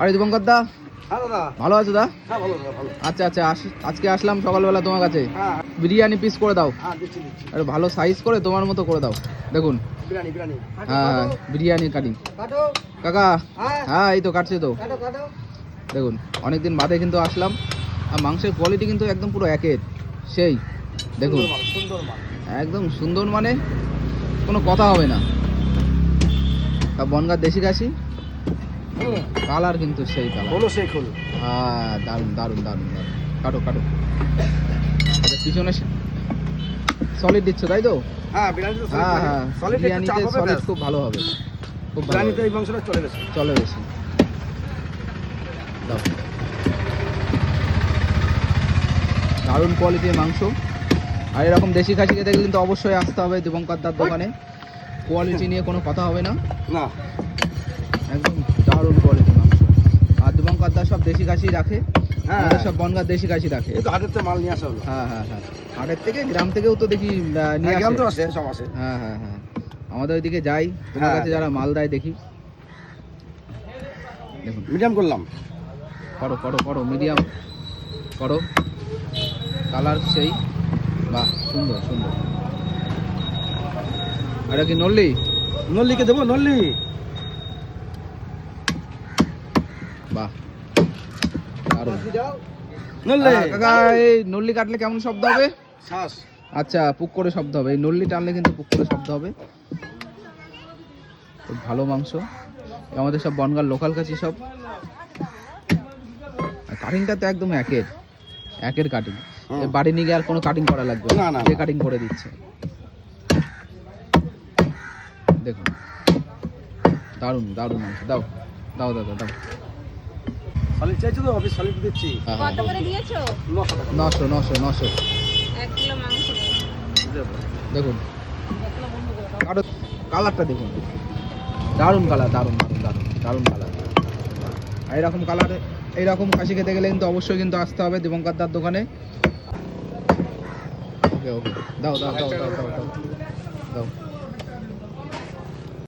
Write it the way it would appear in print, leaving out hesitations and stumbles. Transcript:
আরে দীপঙ্কর দা, হ্যাঁ দাদা। ভালো আছো দা? হ্যাঁ ভালো দাদা, ভালো। আচ্ছা আচ্ছা, আজকে আসলাম সকালবেলা তোমার কাছে। হ্যাঁ বিরিয়ানি পিস করে দাও, হ্যাঁ, দিচ্ছি দিচ্ছি। আরে ভালো সাইজ করে তোমার মতো করে দাও। দেখুন, বিরিয়ানি বিরিয়ানি। হ্যাঁ বিরিয়ানি কাটিং। কাটো। কাকা, হ্যাঁ হ্যাঁ এই তো কাটছে তো। কাটো কাটো। দেখুন, অনেকদিন বাদে কিন্তু আসলাম, আর মাংসের কোয়ালিটি কিন্তু একদম পুরো একের সেই। দেখুন সুন্দর মাল, সুন্দর মাল। একদম সুন্দর, মানে কোনো কথা হবে না। আর বনগাঁ দেশি কাশি, কালার কিন্তু সেই কালার। হলো সেই খোল। হ্যাঁ দারুন দারুন দারুন দারুন। কাটো কাটো। আচ্ছা, পিছনে সলিড দিচ্ছ তাই তো? হ্ঁ বিরিয়ানি তো হ্যাঁ হ্যাঁ, সলিড। বিরিয়ানিতে সলিড খুব ভালো হবে, খুব ভালো বিরিয়ানিতে হবে। এই মাংসটা চলে গেছে। চলে বেশি দাও। দারুণ কোয়ালিটির মাংস। আর এরকম দেশি খাসি খেতে গেলে কিন্তু অবশ্যই আসতে হবে দীপঙ্কর দার দোকানে। কোয়ালিটি নিয়ে কোনো কথা হবে না, না একদম দারুণ কোয়ালিটির মাংস। আর দীপঙ্কর দা সব দেশি খাসি রাখে, হ্যাঁ আমাদের সব বনগাঁ দেশি খাসি রাখে। এই তো হাটের থেকে মাল নিয়ে আসা হলো। হ্যাঁ হ্যাঁ হ্যাঁ, হাটের থেকে গ্রাম থেকেও তো দেখি নিয়ে গ্রাম তো আসে। আসে, সব আসে। হ্যাঁ হ্যাঁ হ্যাঁ, আমাদের ওইদিকে যাই, তোমার হ্যাঁ। কাছে যারা মাল দেয় দেখি। দেখুন, মিডিয়াম করলাম। করো করো করো, মিডিয়াম করো। কালার সেই, বাহ সুন্দর সুন্দর। এটা কি নল্লি? নল্লিকে দেবো, নল্লি। বাহ দারুণ। নল্লি কাকা, এই নল্লি কাটলে কেমন শব্দ হবে? শ্বাস। আচ্ছা, পুক করে শব্দ হবে। এই নল্লি টানলে কিন্তু পুক করে শব্দ হবে। খুব ভালো মাংস। আমাদের সব বনগাঁর লোকাল কাছি সব। কাটিংটা তো একদম একের কাটিং। বাড়ি নিয়ে গিয়ে আর কোনো কাটিং করা লাগবে না, না, যে না। কাটিং করে দিচ্ছে। দেখুন দারুণ দারুণ মাংস। দাও দাও দাও দাও দাও। সলিড চাইছো তো? অফিস সলিড দিচ্ছি। হ্যাঁ, কত করে দিয়েছো? 900 টাকা। 900 900 900। 1 কিলো মাংস নেই। দেখুন কালারটা দেখুন, দারুণ কালার, দারুণ দারুণ দারুণ দারুণ কালার। এইরকম কালার, এইরকম খাসি খেতে গেলে কিন্তু অবশ্যই কিন্তু আসতে হবে দীপঙ্কর দার দোকানে। ওকে ওকে, দাও দাও দাও দাও দাও দাও দাও।